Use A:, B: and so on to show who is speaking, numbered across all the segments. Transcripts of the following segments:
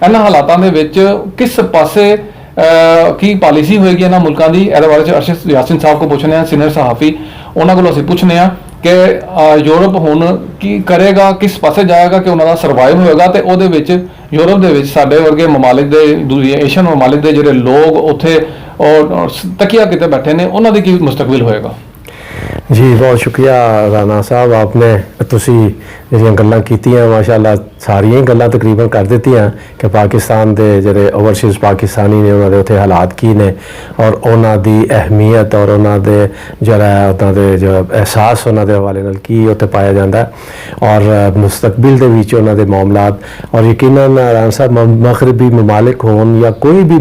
A: ਇਹਨਾਂ ਹਾਲਾਤਾਂ ਦੇ ਵਿੱਚ ਕਿਸ ਪਾਸੇ ਕੀ ਪਾਲਿਸੀ ਹੋਏਗੀ ਇਹਨਾਂ ਮੁਲਕਾਂ ਦੀ, ਇਹਦੇ ਬਾਰੇ 'ਚ ਅਰਸ਼ਦ ਯਾਸੀਨ ਸਾਹਿਬ ਕੋ ਪੁੱਛਣੇ ਆ, ਸੀਨੀਅਰ ਸਹਾਫੀ, ਉਹਨਾਂ ਕੋਲੋਂ ਅਸੀਂ ਪੁੱਛਣੇ ਆ ਕਿ ਯੂਰਪ ਹੁਣ ਕੀ ਕਰੇਗਾ, ਕਿਸ ਪਾਸੇ ਜਾਏਗਾ ਕਿ ਉਹਨਾਂ ਦਾ ਸਰਵਾਈਵ ਹੋਏਗਾ, ਤੇ ਉਹਦੇ ਵਿੱਚ ਯੂਰਪ ਦੇ ਵਿੱਚ ਸਾਡੇ ਵਰਗੇ ਮਮਾਲਿਕ ਦੇ, ਦੂਜੇ ਏਸ਼ੀਅਨ ਮਮਾਲਿਕ ਦੇ ਜਿਹੜੇ ਲੋਕ ਉੱਥੇ ਔਰ ਤਕੀਆ ਕਿਤੇ ਬੈਠੇ ਨੇ, ਉਹਨਾਂ ਦੀ ਕੀ ਮੁਸਤਕਬਲ ਹੋਏਗਾ।
B: जी बहुत शुक्रिया राना साहब, आपने तुसी ਜਿਹੜੀਆਂ ਗੱਲਾਂ ਕੀਤੀਆਂ ਮਾਸ਼ਾਅੱਲਾ ਸਾਰੀਆਂ ਹੀ ਗੱਲਾਂ ਤਕਰੀਬਨ ਕਰ ਦਿੱਤੀਆਂ ਕਿ ਪਾਕਿਸਤਾਨ ਦੇ ਜਿਹੜੇ ਓਵਰਸੀਜ਼ ਪਾਕਿਸਤਾਨੀ ਨੇ ਉਹਨਾਂ ਦੇ ਉੱਥੇ ਹਾਲਾਤ ਕੀ ਨੇ ਔਰ ਉਹਨਾਂ ਦੀ ਅਹਿਮੀਅਤ ਔਰ ਉਹਨਾਂ ਦੇ ਜਿਹੜਾ ਉਹਨਾਂ ਦੇ ਜੋ ਅਹਿਸਾਸ ਉਹਨਾਂ ਦੇ ਹਵਾਲੇ ਨਾਲ ਕੀ ਉੱਥੇ ਪਾਇਆ ਜਾਂਦਾ ਔਰ ਮੁਸਤਕਬਲ ਦੇ ਵਿੱਚ ਉਹਨਾਂ ਦੇ ਮਾਮਲਾਤ ਔਰ ਯਕੀਨਨ ਰਾਣਾ ਸਾਹਿਬ ਮਗਰਬੀ ਮਮਾਲਿਕ ਹੋਣ ਜਾਂ ਕੋਈ ਵੀ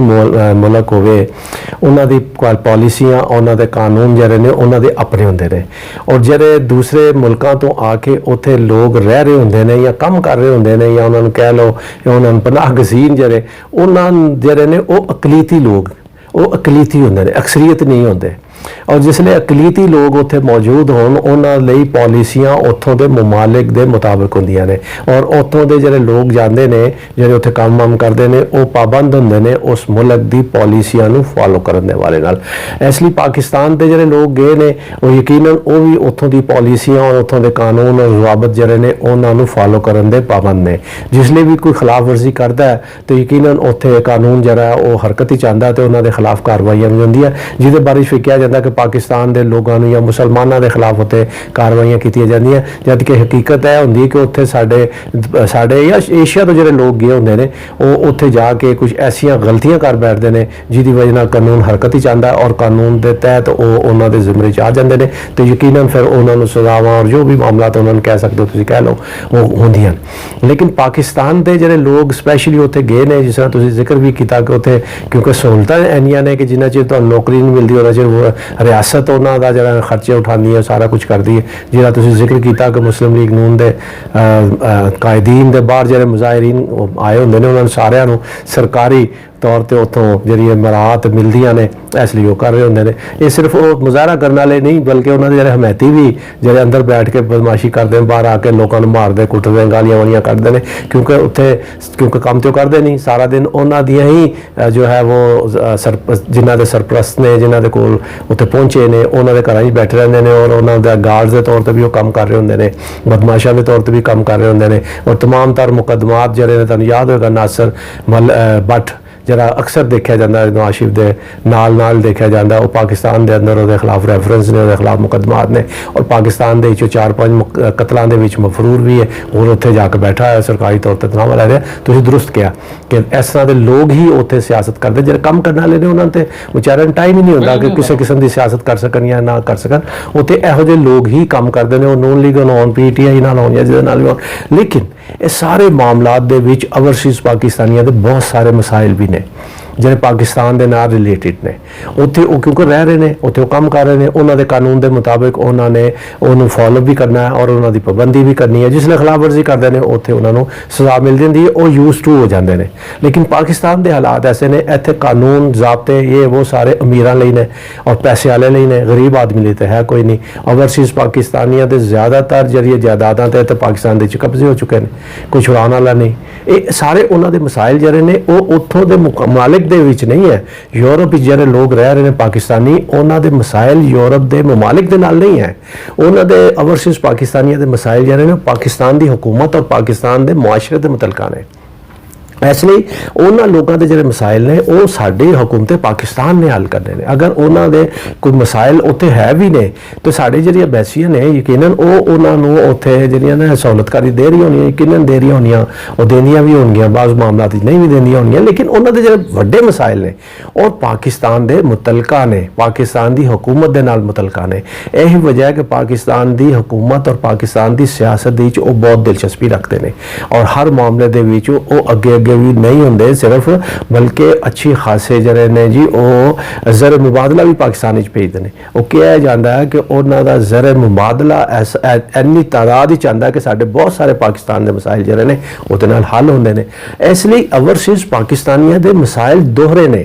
B: ਮੁਲਕ ਹੋਵੇ ਉਹਨਾਂ ਦੀ ਪਾਲਿਸੀਆਂ ਉਹਨਾਂ ਦੇ ਕਾਨੂੰਨ ਜਿਹੜੇ ਨੇ ਉਹਨਾਂ ਦੇ ਆਪਣੇ ਹੁੰਦੇ ਨੇ ਔਰ ਜਿਹੜੇ ਦੂਸਰੇ ਮੁਲਕਾਂ ਤੋਂ ਆ ਕੇ ਉੱਥੇ ਲੋਕ ਰਹਿ ਰਹੇ ਹੁੰਦੇ ਨੇ ਜਾਂ ਕੰਮ ਕਰ ਰਹੇ ਹੁੰਦੇ ਨੇ ਜਾਂ ਉਹਨਾਂ ਨੂੰ ਕਹਿ ਲਓ ਉਹਨਾਂ ਨੂੰ ਪਨਾਹ ਗਜ਼ੀਨ ਜਿਹੜੇ ਨੇ ਉਹ ਅਕਲੀਤੀ ਲੋਕ, ਉਹ ਅਕਲੀਤੀ ਹੁੰਦੇ ਨੇ, ਅਕਸਰੀਅਤ ਨਹੀਂ ਹੁੰਦੇ ਔਰ ਜਿਸਲੇ ਅਕਲੀਤੀ ਲੋਕ ਉੱਥੇ ਮੌਜੂਦ ਹੋਣ ਉਹਨਾਂ ਲਈ ਪਾਲਿਸੀਆਂ ਉੱਥੋਂ ਦੇ ਮਮਾਲਿਕ ਦੇ ਮੁਤਾਬਕ ਹੁੰਦੀਆਂ ਨੇ ਔਰ ਉੱਥੋਂ ਦੇ ਜਿਹੜੇ ਲੋਕ ਜਾਂਦੇ ਨੇ ਜਿਹੜੇ ਉੱਥੇ ਕੰਮ ਕਰਦੇ ਨੇ ਉਹ ਪਾਬੰਦ ਹੁੰਦੇ ਨੇ ਉਸ ਮੁਲਕ ਦੀ ਪਾਲਿਸੀਆਂ ਨੂੰ ਫੋਲੋ ਕਰਨ ਦੇ ਵਾਲੇ ਨਾਲ। ਇਸ ਲਈ ਪਾਕਿਸਤਾਨ ਦੇ ਜਿਹੜੇ ਲੋਕ ਗਏ ਨੇ ਉਹ ਯਕੀਨਨ ਉਹ ਵੀ ਉੱਥੋਂ ਦੀ ਪਾਲਿਸੀਆਂ ਔਰ ਉੱਥੋਂ ਦੇ ਕਾਨੂੰਨ ਔਰ ਜ਼ਵਾਬਤ ਜਿਹੜੇ ਨੇ ਉਹਨਾਂ ਨੂੰ ਫੋਲੋ ਕਰਨ ਦੇ ਪਾਬੰਦ ਨੇ। ਜਿਸਲੇ ਵੀ ਕੋਈ ਖਿਲਾਫ ਵਰਜ਼ੀ ਕਰਦਾ ਹੈ ਤਾਂ ਯਕੀਨਨ ਉੱਥੇ ਕਾਨੂੰਨ ਜਿਹੜਾ ਉਹ ਹਰਕਤ ਹੀ ਚਾਹੁੰਦਾ ਤੇ ਉਹਨਾਂ ਦੇ ਖਿਲਾਫ ਕਾਰਵਾਈਆਂ ਵੀ ਹੁੰਦੀਆਂ ਜਿਹਦੇ ਬਾਰੇ ਫਿਕਿਆ ਜਾਂਦਾ कि पाकिस्तान के लोगों या मुसलमानों के खिलाफ उत्ते कार्रवाइयां की जांदियां जबकि हकीकत यह होंदी कि उत्थे साडे या एशिया तो जो लोग गए होंगे ने वो उत्थे जाके कुछ ऐसियां गलतियां कर बैठते हैं जिसकी वजह नाल कानून हरकत ही चाहता है और कानून के तहत वो उन्होंने जिम्मे च आ जाते हैं तो यकीनन फिर उन्होंने सजावां और जो भी मामला तो उन्होंने कह सकते हो तुसीं कह लो वो होंदियां। लेकिन पाकिस्तान के जो लोग स्पैशली उत्थे गए ने जिस तरह तुसीं जिक्र भी किया कि उत्थे क्योंकि सहूलतां इन्नियां ने कि जिन्ना चिर तुहानूं नौकरी नहीं मिलती उन्ना चिर रियासत उन्होंने का जो खर्चे उठानी है सारा कुछ करती है जिहड़ा तुसीं जिक्र किया कि मुस्लिम लीग नून के कायदीन के बाहर जो मुजाहिरीन आए होंगे ने उन्होंने सारिਆਂ ਨੂੰ सरकारी तौर पर उतों जी मराहत मिलदियां ने इसलिए वो कर रहे होंगे ने। ये सिर्फ वो मुजाहरा करने वाले नहीं बल्कि उन्होंने जो हमैती भी जो अंदर बैठ के बदमाशी करते हैं बाहर आके लोगों को मारते कुटते गालियां वालियां करते हैं क्योंकि उत्थे क्योंकि काम तो करते नहीं सारा दिन उन्होंने ही जो है वो जिन्हों के सरप्रस्त ने जिन्हों के कोल उत्थे पहुंचे ने उन्होंने घर ही बैठे रहते हैं और उन्होंने गार्ड्स के तौर पर भी वो काम कर रहे होंगे ने बदमाशा के तौर पर भी काम कर रहे होंगे ने और तमाम तर मुकदमात जो तुहानूं याद होगा नासर भट्ट जरा अक्सर देखा जाता है नवाज शरीफ के नाल देखा जाता है वो पाकिस्तान के अंदर उसके खिलाफ रेफरेंस ने उसके खिलाफ मुकदमात ने और पाकिस्तान के 4-5 कतलों के मफरूर भी है और उत्थे जाके बैठा है सरकारी तौर पर तनाव लै रहा। तुसीं दुरुस्त किया कि इस तरह के लोग ही उत्थे सियासत करते जो काम करने वाले ने उन्होंने बेचारे टाइम ही नहीं होता कि किसी किस्म की सियासत कर सकन या ना कर सकन उत्थे इहो जिहे लोग ही काम करते हैं नून लीग होन PTI नाल होन या जिहदे नाल भी होन। लेकिन ये सारे मामलात दे विच ओवरसीज़ पाकिस्तानियों के बहुत सारे मसाइल भी ने ਜਿਹੜੇ ਪਾਕਿਸਤਾਨ ਦੇ ਨਾਲ ਰਿਲੇਟਡ ਨੇ ਉੱਥੇ ਉਹ ਕਿਉਂਕਿ ਰਹਿ ਰਹੇ ਨੇ ਉੱਥੇ ਉਹ ਕੰਮ ਕਰ ਰਹੇ ਨੇ ਉਹਨਾਂ ਦੇ ਕਾਨੂੰਨ ਦੇ ਮੁਤਾਬਿਕ ਉਹਨਾਂ ਨੇ ਉਹਨੂੰ ਫੋਲੋ ਵੀ ਕਰਨਾ ਹੈ ਔਰ ਉਹਨਾਂ ਦੀ ਪਾਬੰਦੀ ਵੀ ਕਰਨੀ ਹੈ ਜਿਸਲੇ ਖਿਲਾਫ ਵਰਜ਼ੀ ਕਰਦੇ ਨੇ ਉੱਥੇ ਉਹਨਾਂ ਨੂੰ ਸਜ਼ਾ ਮਿਲ ਜਾਂਦੀ ਹੈ ਉਹ ਯੂਜ਼ ਟੂ ਹੋ ਜਾਂਦੇ ਨੇ। ਲੇਕਿਨ ਪਾਕਿਸਤਾਨ ਦੇ ਹਾਲਾਤ ਐਸੇ ਨੇ ਇੱਥੇ ਕਾਨੂੰਨ ਜ਼ਾਬਤੇ ਇਹ ਉਹ ਸਾਰੇ ਅਮੀਰਾਂ ਲਈ ਨੇ ਔਰ ਪੈਸੇ ਵਾਲੇ ਲਈ ਨੇ ਗਰੀਬ ਆਦਮੀ ਲਈ ਤਾਂ ਹੈ ਕੋਈ ਨਹੀਂ। ਓਵਰਸੀਜ਼ ਪਾਕਿਸਤਾਨੀਆਂ ਦੇ ਜ਼ਿਆਦਾਤਰ ਜਿਹੜੀਆਂ ਜਾਇਦਾਦਾਂ ਤੇ ਪਾਕਿਸਤਾਨ ਦੇ ਵਿੱਚ ਕਬਜ਼ੇ ਹੋ ਚੁੱਕੇ ਨੇ ਕੋਈ ਛੁਡਾਉਣ ਵਾਲਾ ਨਹੀਂ। ਇਹ ਸਾਰੇ ਉਹਨਾਂ ਦੇ ਮਸਾਇਲ ਜਿਹੜੇ ਨੇ ਉਹ ਉੱਥੋਂ ਦੇ ਮਾਲਿਕ ਦੇ ਵਿੱਚ ਨਹੀਂ ਹੈ। यूरोप ਜਿਹੜੇ ਲੋਕ ਰਹਿ ਰਹੇ ਨੇ ਪਾਕਿਸਤਾਨੀ ਉਹਨਾਂ ਦੇ ਮਸਾਇਲ यूरोप ਦੇ ਮਮਾਲਿਕ ਦੇ ਨਾਲ ਨਹੀਂ ਹੈ। ਉਹਨਾਂ ਦੇ ਓਵਰਸੀਜ਼ ਪਾਕਿਸਤਾਨੀਆਂ ਦੇ ਮਸਾਇਲ ਜਿਹੜੇ ਨੇ ਪਾਕਿਸਤਾਨ ਦੀ ਹਕੂਮਤ ਔਰ ਪਾਕਿਸਤਾਨ ਦੇ ਮੁਆਸ਼ਰੇ ਦੇ ਮੁਤਲਕਾ ਨੇ। इसलिए उन्होंने लोगों के जो मसाइल ने वो साड़ी हुकूमत पाकिस्तान ने हल करने ने। अगर उन्होंने कोई मसाइल उत्थे है भी ने तो साड़ी जी बैसियां ने यकीनन उन्होंने उत्थे जिहड़ियां ने सहूलतकारी दे रही होनी यकीनन दे रही होनी और देनियां भी होंगियां बाज़ मामलों नहीं भी देनियां होंगियां लेकिन उन्होंने जो वड्डे मसाइल ने और पाकिस्तान के मुतलका ने पाकिस्तान की हुकूमत के नाल मुतलका ने। यही वजह है कि पाकिस्तान की हुकूमत और पाकिस्तान की सियासत वो बहुत दिलचस्पी रखते हैं और हर मामले के अगे अगे भी नहीं होंगे सिर्फ बल्कि अच्छी खासे जरे ने जी वो ज़र मुबादला भी पाकिस्तान भेजते हैं। वो कहा जाता है कि उन्होंने ज़र मुबादला इन्नी तादाद ही चाहता है कि साढ़े बहुत सारे पाकिस्तान के मसाइल जरे ने उसदे नाल हल होंगे ने। इसलिए ओवरसीज़ पाकिस्तानियों के मसाइल दोहरे ने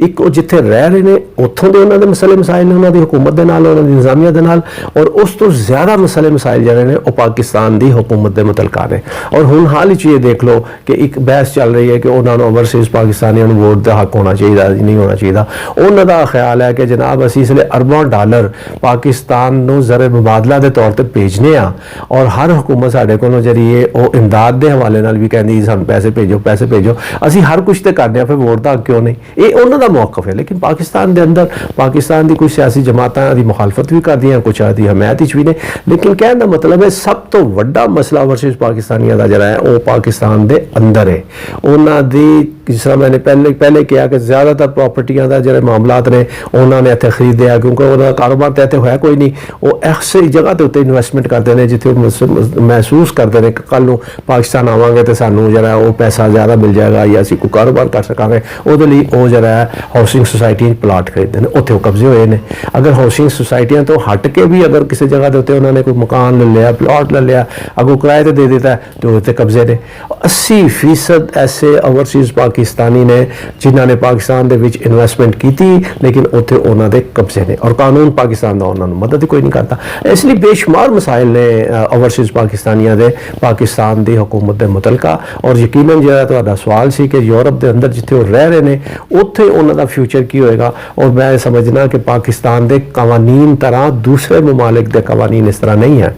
B: ਇੱਕ ਉਹ ਜਿੱਥੇ ਰਹਿ ਰਹੇ ਨੇ ਉੱਥੋਂ ਦੇ ਉਹਨਾਂ ਦੇ ਮਸਲੇ ਮਸਾਇਲ ਨੇ, ਉਹਨਾਂ ਦੀ ਹਕੂਮਤ ਦੇ ਨਾਲ, ਉਹਨਾਂ ਦੀ ਨਿਜ਼ਾਮੀਅਤ ਦੇ ਨਾਲ, ਔਰ ਉਸ ਤੋਂ ਜ਼ਿਆਦਾ ਮਸਲੇ ਮਸਾਇਲ ਜਿਹੜੇ ਨੇ ਉਹ ਪਾਕਿਸਤਾਨ ਦੀ ਹਕੂਮਤ ਦੇ ਮੁਤਲਕਾ ਨੇ। ਔਰ ਹੁਣ ਹਾਲ ਹੀ 'ਚ ਇਹ ਦੇਖ ਲਓ ਕਿ ਇੱਕ ਬਹਿਸ ਚੱਲ ਰਹੀ ਹੈ ਕਿ ਉਹਨਾਂ ਨੂੰ ਓਵਰਸੀਜ਼ ਪਾਕਿਸਤਾਨੀਆਂ ਨੂੰ ਵੋਟ ਦਾ ਹੱਕ ਹੋਣਾ ਚਾਹੀਦਾ, ਨਹੀਂ ਹੋਣਾ ਚਾਹੀਦਾ। ਉਹਨਾਂ ਦਾ ਖਿਆਲ ਹੈ ਕਿ ਜਨਾਬ ਅਸੀਂ ਇਸ ਲਈ ਅਰਬਾਂ ਡਾਲਰ ਪਾਕਿਸਤਾਨ ਨੂੰ ਜ਼ਰ ਮੁਬਾਦਲਾ ਦੇ ਤੌਰ ਤੇ ਭੇਜਨੇ ਆ, ਔਰ ਹਰ ਹੁਕੂਮਤ ਸਾਡੇ ਕੋਲੋਂ ਜਿਹੜੀ ਹੈ ਉਹ ਇਮਦਾਦ ਦੇ ਹਵਾਲੇ ਨਾਲ ਵੀ ਕਹਿੰਦੀ ਸਾਨੂੰ ਪੈਸੇ ਭੇਜੋ, ਪੈਸੇ ਭੇਜੋ, ਅਸੀਂ ਹਰ ਕੁਛ ਤੇ ਕਰਦੇ ਆ, ਫਿਰ ਵੋਟ ਦਾ ਹੱਕ ਕਿਉਂ ਨਹੀਂ? ਇਹ ਉਹਨਾਂ ਦਾ ਮੌਕਫ ਹੈ। ਲੇਕਿਨ ਪਾਕਿਸਤਾਨ ਦੇ ਅੰਦਰ ਪਾਕਿਸਤਾਨ ਦੀ ਕੁਝ ਸਿਆਸੀ ਜਮਾਤਾਂ ਦੀ ਮੁਖਾਲਫਤ ਵੀ ਕਰਦੀਆਂ, ਕੁਛ ਦੀ ਹਮਾਇਤ ਵਿੱਚ ਵੀ ਨੇ। ਲੇਕਿਨ ਕਹਿਣ ਦਾ ਮਤਲਬ ਹੈ ਸਭ ਤੋਂ ਵੱਡਾ ਮਸਲਾ ਓਵਰਸੀਜ਼ ਪਾਕਿਸਤਾਨੀਆਂ ਦਾ ਜਿਹੜਾ ਹੈ ਉਹ ਪਾਕਿਸਤਾਨ ਦੇ ਅੰਦਰ ਹੈ। ਉਹਨਾਂ ਦੀ ਜਿਸ ਤਰ੍ਹਾਂ मैंने पहले किया कि ज़्यादातर प्रॉपर्टियां का जो मामलात ने उन्होंने इतने खरीदे, क्योंकि उन्होंने कारोबार तो इतने होया कोई नहीं, वो ऐसी जगह के उत्ते इन्वेस्टमेंट करते हैं जिथे महसूस करते हैं कि कल पाकिस्तान आवांगे तो सानू जरा वो पैसा ज़्यादा मिल जाएगा या असीं कोई कारोबार कर सकांगे। उहदे लई वो जरा हाउसिंग सोसाइटी प्लाट खरीदते हैं, उत्थे कब्जे हुए हैं। अगर हाउसिंग सोसाइटियां तो हट के भी अगर किसी जगह के उत्ते उन्होंने कोई मकान ले लिया, प्लाट ले लिया, अगों किराए ते दे देता है तो उत्ते कब्जे ने। 80% ऐसे ओवरसीज़ पाकिस्तानी ने जिन्होंने ने पाकिस्तान दे विच इन्वेस्टमेंट की थी, लेकिन उत्थे उन्हां दे कब्जे ने और कानून पाकिस्तान दा उन्हां नूं मदद ही कोई नहीं करता। इसलिए बेशुमार मसाइल ने ओवरसीज़ पाकिस्तानियां दे पाकिस्तान दी हुकूमत दे मुतलका। और यकीनन जिहड़ा तुहाडा सवाल सी कि यूरोप दे अंदर जिथे वो रह रहे ने उत्थे उन्हां दा फ्यूचर की होएगा, और मैं समझना कि पाकिस्तान दे कवानीन तरह दूसरे ममालिक दे कवानीन इस तरह नहीं है।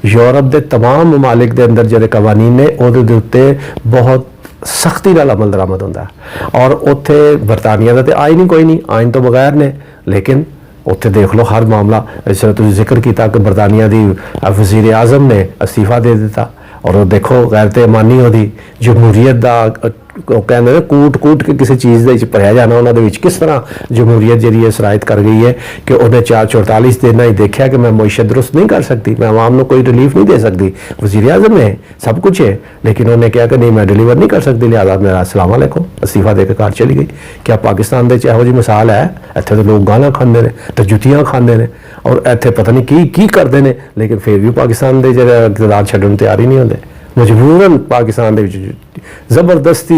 B: यूरोप के तमाम ममालिक के अंदर जो कवानीन ने उहदे उत्ते बहुत सख्ती नाल अमल दरामद होंदा है, और उत्थे बरतानिया का तो आइन ही कोई नहीं, आइन तो बगैर ने। लेकिन उत्थे देख लो हर मामला, जिस तरह तुसीं जिक्र किया कि बरतानिया की वज़ीर आज़म ने इस्तीफा दे दिता, और वो देखो गैरत ईमानी होदी जमहूरीत का कहते हैं कूट कूट के किसी चीज़ के भरिया जाना, उन्होंने किस तरह जमहूरीत जी सरायत कर गई है कि उन्हें 44 दिन ही देखा कि मैं मुईशत दुरुस्त नहीं कर सकती, मैं आवाम को कोई रिलीफ नहीं दे सकती। वज़ीर आज़म ने सब कुछ है, लेकिन उन्होंने कहा कि नहीं मैं डिलीवर नहीं कर सकती, लिहाजा मेरा अस्सलाम वालेकुम, इस्तीफा देकर घर चली गई। क्या पाकिस्तान के यहो जी मिसाल है? इत्थे तो लोग गालां खांदे ने ते जुत्तियां खांदे ने, और इत्थे पता नहीं की करते हैं, लेकिन फिर भी पाकिस्तान के जो इकतदार छड्डण तैयार ही नहीं होंदे। मजबूरन पाकिस्तान के जबरदस्ती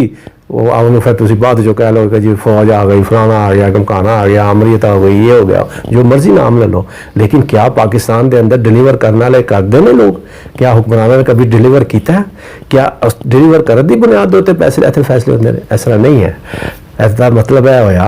B: वो आने फिर तुम बाद जो कह लो कि जी फौज आ गई, फलाना आ गया, धमकाना आ गया, अमरीत आ गई, ये हो गया, जो मर्जी नाम ले लो। लेकिन क्या पाकिस्तान के अंदर डिलीवर करने वाले करते हैं लोग? क्या हुक्मरानों ने कभी डिलीवर किया है? क्या डिलीवर करने की बुनियाद होते पैसे इतने फैसले होते हैं? इस तरह नहीं है। इसका मतलब है होया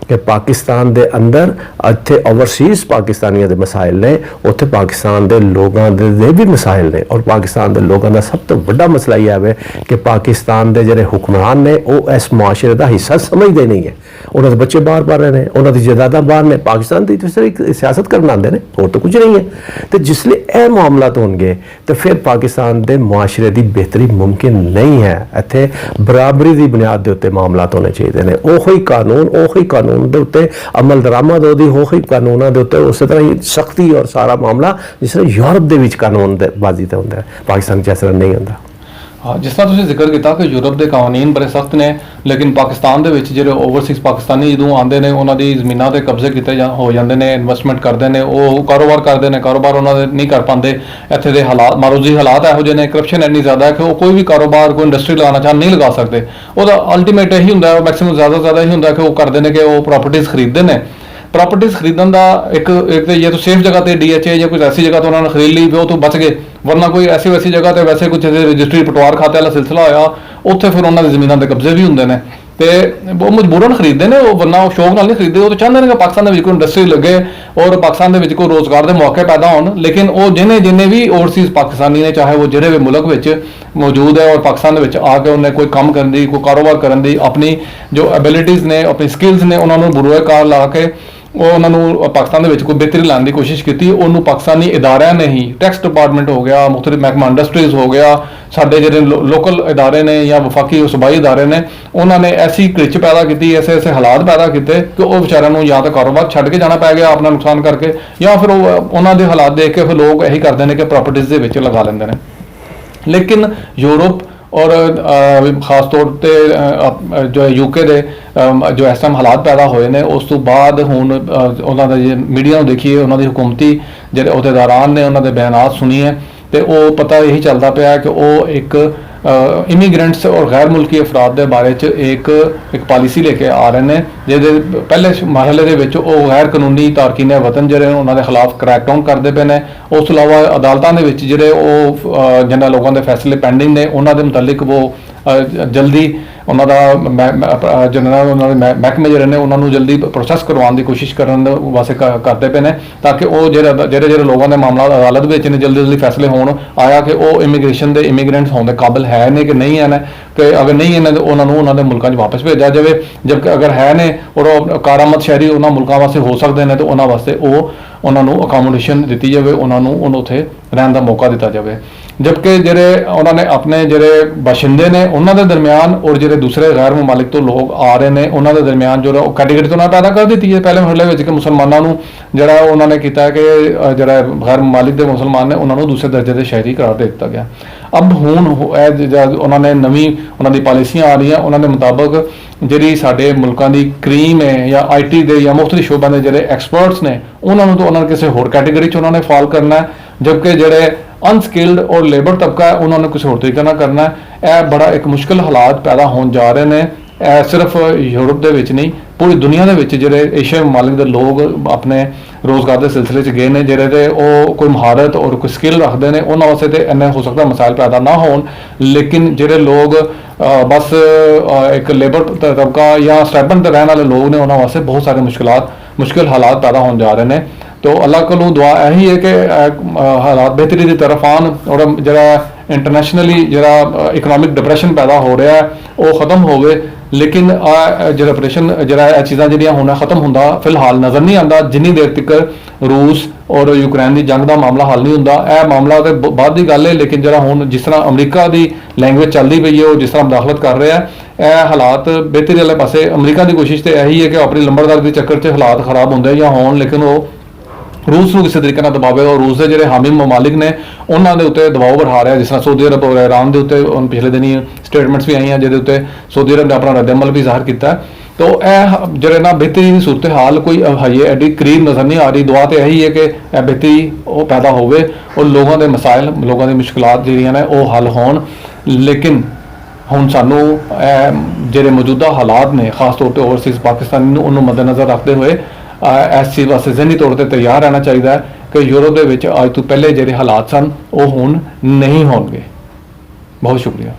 B: कि पाकिस्तान के अंदर इतने ओवरसीज़ पाकिस्तानियों के मसाइल ने, उत्थे पाकिस्तान के लोगों के भी मसाइल ने, और पाकिस्तान के लोगों का सब तो बड़ा मसला यह है कि पाकिस्तान के जोड़े हुक्मरान ने वो इस मुआशरे का हिस्सा समझते नहीं है। उन्होंने बच्चे बाहर पढ़ रहे हैं, उन्होंने जायदादा बाहर ने, पाकिस्तान की सियासत करने आते हैं, और तो कुछ नहीं है। तो जिसले यह मामला होंगे तो फिर पाकिस्तान के मुआशरे की बेहतरी मुमकिन नहीं है। इत्थे बराबरी की बुनियाद के उत्ते मामला होने चाहिए ने, ओही कानून के उत्ते अमल दरामद होती, ओही कानूनों के उत्ते उस तरह ही सख्ती और सारा मामला जिस तरह यूरोप के विच कानून बाजी ते होंदा है, पाकिस्तान च इस तरह नहीं होंदा।
A: हाँ, जिस तरह तुसीं जिक्र किया कि यूरोप के कानून बड़े सख्त ने, लेकिन पाकिस्तान के जो ओवरसीज़ पाकिस्तानी जो आते हैं उन्होंने जमीनों के कब्जे किए हो जाते हैं, इन्वेस्टमेंट करते हैं, वो कारोबार करते हैं, कारोबार उन्होंने नहीं कर पाते। इत्थे दे हालात मारूजी हालात यहो जिहे ने, करप्शन इन्नी ज़्यादा है कि वो कोई भी कारोबार कोई इंडस्ट्री लगाना चाह नहीं लगा सकते। वो अल्टीमेट यही होंदा है, मैक्सिमम ज़्यादा यही होंदा है कि वो करते हैं कि वो प्रॉपर्टीज़ खरीदते हैं। प्रॉपर्टीज़ खरीदन का एक तो ये तो सेफ जगह पर DHA या कुछ ऐसी जगह तो उन्होंने खरीद ली, वो तो बच गए, वरना कोई ऐसी वैसी जगह तो वैसे कुछ रजिस्ट्री पटवार खाते वाला सिलसिला होया, उत्थे फिर उन्होंने जमीनों के कब्जे भी होंगे ने, तो वो मजबूरन खरीदते हैं, वो वरना शौक नाल नहीं खरीदते। वो तो चाहते हैं कि पाकिस्तान के कोई इंडस्ट्री लगे और पाकिस्तान के कोई रोजगार के मौके पैदा हो, लेकिन वो जिन्हें भी ओवरसीज़ पाकिस्तानी ने, चाहे वो जिहड़े भी मुल्क विच मौजूद है और पाकिस्तान के आके उन्हें कोई काम करने की, कोई कारोबार करने की अपनी जो एबिलिटीज़ ने, अपनी स्किल्स ने, उन्होंने बुरे कार ला के उन्होंने पाकिस्तान के कोई बेहतरी लाने की कोशिश की। उन्होंंने पाकिस्तानी इदारियां ने ही, टैक्स डिपार्टमेंट हो गया, मुख्तलिफ महकमा इंडस्ट्रीज़ हो गया, साढ़े जो लोकल इदारे ने या वफाकी सूबाई इदारे ने, उन्होंने ऐसी क्रिच पैदा की, ऐसे ऐसे हालात पैदा किए कि वो बेचारियों या तो कारोबार छड्ड के जाना पै गया अपना नुकसान करके, या फिर उन्होंने हालात देख के फिर लोग यही करते हैं कि प्रॉपर्टीज़ के लगा लेंगे हैं। लेकिन यूरोप और खास तौर पर जो UK के जो इस टाइम हालात पैदा होए ने, उस तो बाद हुण उन्होंने मीडिया को देखिए, उन्होंने हुकूमती जो अहदेदारान ने उन्होंने बयानात सुनिए, तो वो पता यही चलता पाया कि वो एक ਇਮੀਗ੍ਰੈਂਟਸ ਔਰ ਗੈਰ ਮੁਲਕੀ ਅਫਰਾਦ ਦੇ ਬਾਰੇ ਚ ਇੱਕ ਪਾਲਿਸੀ ਲੈ ਕੇ ਆ ਰਹੇ ਨੇ, ਜਿਹਦੇ ਪਹਿਲੇ ਮਰਹਲੇ ਦੇ ਵਿੱਚ ਉਹ ਗੈਰ ਕਾਨੂੰਨੀ ਤਾਰਕੀਨ ਵਤਨ ਜਿਹੜੇ ਨੇ ਉਹਨਾਂ ਦੇ ਖਿਲਾਫ ਕ੍ਰੈਕਡਾਊਨ ਕਰਦੇ ਪਏ ਨੇ। ਉਸ ਤੋਂ ਇਲਾਵਾ ਅਦਾਲਤਾਂ ਦੇ ਵਿੱਚ ਜਿਹੜੇ ਉਹ ਜਿਨ੍ਹਾਂ ਲੋਕਾਂ ਦੇ ਫੈਸਲੇ ਪੈਂਡਿੰਗ ਨੇ ਉਹਨਾਂ ਦੇ ਮੁਤਲਕ ਉਹ ਜਲਦੀ ਉਹਨਾਂ ਦਾ ਜਨਰਲ ਉਹਨਾਂ ਦੇ ਮਹਿਕਮੇ ਜਿਹੜੇ ਨੇ ਉਹਨਾਂ ਨੂੰ ਜਲਦੀ ਪ੍ਰੋਸੈਸ ਕਰਵਾਉਣ ਦੀ ਕੋਸ਼ਿਸ਼ ਕਰਨ ਵਾਸਤੇ ਕਰਦੇ ਪਏ ਨੇ, ਤਾਂ ਕਿ ਉਹ ਜਿਹੜੇ ਲੋਕਾਂ ਦੇ ਮਾਮਲਾ ਅਦਾਲਤ ਵਿੱਚ ਨੇ ਜਲਦੀ ਫੈਸਲੇ ਹੋਣ ਆਇਆ ਕਿ ਉਹ ਇਮੀਗ੍ਰੇਸ਼ਨ ਦੇ ਇਮੀਗ੍ਰੈਂਟਸ ਹੋਣ ਦੇ ਕਾਬਿਲ ਹੈ ਨੇ ਕਿ ਨਹੀਂ ਹਨ, ਕਿ ਅਗਰ ਨਹੀਂ ਇਹਨਾਂ ਦੇ ਉਹਨਾਂ ਨੂੰ ਉਹਨਾਂ ਦੇ ਮੁਲਕਾਂ 'ਚ ਵਾਪਸ ਭੇਜਿਆ ਜਾਵੇ, ਜਦਕਿ ਅਗਰ ਹੈ ਨੇ ਔਰ ਉਹ ਕਾਰਾਮਤ ਸ਼ਹਿਰੀ ਉਹਨਾਂ ਮੁਲਕਾਂ ਵਾਸਤੇ ਹੋ ਸਕਦੇ ਨੇ ਤਾਂ ਉਹਨਾਂ ਵਾਸਤੇ ਉਹਨਾਂ ਨੂੰ ਅਕਾਮੋਡੇਸ਼ਨ ਦਿੱਤੀ ਜਾਵੇ, ਉਹਨਾਂ ਨੂੰ ਉੱਥੇ ਰਹਿਣ ਦਾ ਮੌਕਾ ਦਿੱਤਾ ਜਾਵੇ। ਜਦਕਿ ਜਿਹੜੇ ਉਹਨਾਂ ਨੇ ਆਪਣੇ ਜਿਹੜੇ ਬਾਸ਼ਿੰਦੇ ਨੇ ਉਹਨਾਂ ਦੇ ਦਰਮਿਆਨ ਔਰ ਜਿਹੜੇ ਦੂਸਰੇ ਗੈਰ ਮਮਾਲਿਕ ਤੋਂ ਲੋਕ ਆ ਰਹੇ ਨੇ ਉਹਨਾਂ ਦੇ ਦਰਮਿਆਨ ਜੋ ਉਹ ਕੈਟੇਗਰੀ ਤੋਂ ਨਾ ਪੈਦਾ ਕਰ ਦਿੱਤੀ ਹੈ ਪਹਿਲੇ ਮਰਹਲੇ ਵਿੱਚ, ਕਿ ਮੁਸਲਮਾਨਾਂ ਨੂੰ ਜਿਹੜਾ ਉਹਨਾਂ ਨੇ ਕੀਤਾ ਕਿ ਜਿਹੜਾ ਗੈਰ ਮਮਾਲਿਕ ਦੇ ਮੁਸਲਮਾਨ ਨੇ ਉਹਨਾਂ ਨੂੰ ਦੂਸਰੇ ਦਰਜੇ ਦੇ ਸ਼ਹਿਰੀ ਕਰਾਰ ਦੇ ਦਿੱਤਾ ਗਿਆ। ਅਬ ਹੁਣ ਉਹਨਾਂ ਨੇ ਨਵੀਂ ਉਹਨਾਂ ਦੀ ਪਾਲਿਸੀਆਂ ਆ ਰਹੀਆਂ, ਉਹਨਾਂ ਦੇ ਮੁਤਾਬਕ ਜਿਹੜੀ ਸਾਡੇ ਮੁਲਕਾਂ ਦੀ ਕਰੀਮ ਹੈ ਜਾਂ IT ਦੇ ਜਾਂ ਮੁਖਤਲਿਫ ਸ਼ੋਬਾਂ ਦੇ ਜਿਹੜੇ ਐਕਸਪਰਟਸ ਨੇ ਉਹਨਾਂ ਨੂੰ ਤਾਂ ਉਹਨਾਂ ਕਿਸੇ ਹੋਰ ਕੈਟੇਗਰੀ 'ਚ ਉਹਨਾਂ ਨੇ ਫਾਲ ਕਰਨਾ ਹੈ, ਜਦਕਿ ਜਿਹੜੇ ਅਨਸਕਿਲਡ ਔਰ ਲੇਬਰ ਤਬਕਾ ਹੈ ਉਹਨਾਂ ਨੂੰ ਕਿਸੇ ਹੋਰ ਤਰੀਕੇ ਨਾਲ ਕਰਨਾ ਹੈ। ਇਹ ਬੜਾ ਇੱਕ ਮੁਸ਼ਕਿਲ ਹਾਲਾਤ ਪੈਦਾ ਹੋਣ ਜਾ ਰਹੇ ਨੇ। ਇਹ ਸਿਰਫ ਯੂਰਪ ਦੇ ਵਿੱਚ ਨਹੀਂ, ਪੂਰੀ ਦੁਨੀਆ ਦੇ ਵਿੱਚ ਜਿਹੜੇ ਏਸ਼ੀਆਈ ਮਮਾਲਿਕ ਦੇ ਲੋਕ ਆਪਣੇ ਰੋਜ਼ਗਾਰ ਦੇ ਸਿਲਸਿਲੇ 'ਚ ਗਏ ਨੇ, ਜਿਹੜੇ ਤੇ ਉਹ ਕੋਈ ਮਹਾਰਤ ਔਰ ਕੋਈ ਸਕਿੱਲ ਰੱਖਦੇ ਨੇ ਉਹਨਾਂ ਵਾਸਤੇ ਤੇ ਇੰਨੇ ਹੋ ਸਕਦਾ ਮਸਾਇਲ ਪੈਦਾ ਨਾ ਹੋਣ, ਲੇਕਿਨ ਜਿਹੜੇ ਲੋਕ ਬਸ ਇੱਕ ਲੇਬਰ ਤਬਕਾ ਜਾਂ ਸਟੈਪਨ ਤੇ ਰਹਿਣ ਵਾਲੇ ਲੋਕ ਨੇ ਉਹਨਾਂ ਵਾਸਤੇ ਬਹੁਤ ਸਾਰੇ ਮੁਸ਼ਕਿਲ ਹਾਲਾਤ ਪੈਦਾ ਹੋਣ ਜਾ ਰਹੇ ਨੇ। तो अल्लाह को दुआ यही है कि हालात बेहतरी की तरफ आन और जरा इंटरनेशनली जरा इकनॉमिक डिप्रेशन पैदा हो रहा है वो ख़त्म हो गए, लेकिन जो डिप्रेशन जरा चीज़ां जिहड़ियां होना ख़त्म होंदा फिलहाल नज़र नहीं आता जिन्नी देर तक रूस और यूक्रेन की जंग का मामला हल नहीं होंदा। यह मामला तो बाद की गल है, लेकिन जरा हुण जिस तरह अमरीका की लैंग्वेज चलती पई है, वो जिस तरह मुदाखलत कर रहा है, यह हालात बेहतरी वाले पासे अमरीका की कोशिश तो यही है कि अपनी लंबरदार के चक्कर से हालात खराब होंदे या होण, लेकिन वो रूस ਨੂੰ ਕਿਸੇ ਤਰੀਕੇ ਨਾਲ ਦਬਾਵੇ और रूस ਦੇ ਜਿਹੜੇ ਹਾਮੀ ਮਮਾਲਿਕ ਨੇ ਉਹਨਾਂ ਦੇ ਉੱਤੇ ਦਬਾਅ बढ़ा ਰਿਹਾ, ਜਿਸ ਤਰ੍ਹਾਂ ਸਊਦੀ ਅਰਬ ਔਰ ਈਰਾਨ ਦੇ ਉੱਤੇ ਪਿਛਲੇ ਦਿਨੀ ਸਟੇਟਮੈਂਟਸ ਵੀ ਆਈਆਂ ਜਿਹਦੇ ਉੱਤੇ ਸਊਦੀ ਅਰਬ ਨੇ ਆਪਣਾ ਰੱਦ-ਏ-ਅਮਲ ਵੀ ਜ਼ਾਹਰ ਕੀਤਾ। तो यह ਜਿਹੜੇ ਨਾ बेहतरी की सूरत हाल कोई है एडी करीब नज़र नहीं आ रही। दुआ तो यही है कि बेहतरी वो पैदा होवे और लोगों के मसाइल लोगों की मुश्किलात ਜਿਹੜੀਆਂ ਨੇ ਉਹ हल होण, लेकिन ਹੁਣ ਸਾਨੂੰ ਜਿਹੜੇ ਮੌਜੂਦਾ ਹਾਲਾਤ ਨੇ ਖਾਸ ਤੌਰ ਤੇ ਓਵਰਸੀਜ਼ ਪਾਕਿਸਤਾਨੀ ਨੂੰ ਉਹਨੂੰ ਮੱਦੇਨਜ਼ਰ ਰੱਖਦੇ ਹੋਏ ਇਸ ਚੀਜ਼ ਵਾਸਤੇ ਜ਼ਹਿਨੀ ਤੌਰ ਤੇ ਤਿਆਰ ਰਹਿਣਾ ਚਾਹੀਦਾ ਹੈ ਕਿ ਯੂਰਪ ਦੇ ਵਿੱਚ ਅੱਜ ਤੋਂ ਪਹਿਲੇ ਜਿਹੜੇ ਹਾਲਾਤ ਸਨ ਉਹ ਹੁਣ ਨਹੀਂ ਹੋਣਗੇ। ਬਹੁਤ ਸ਼ੁਕਰੀਆ।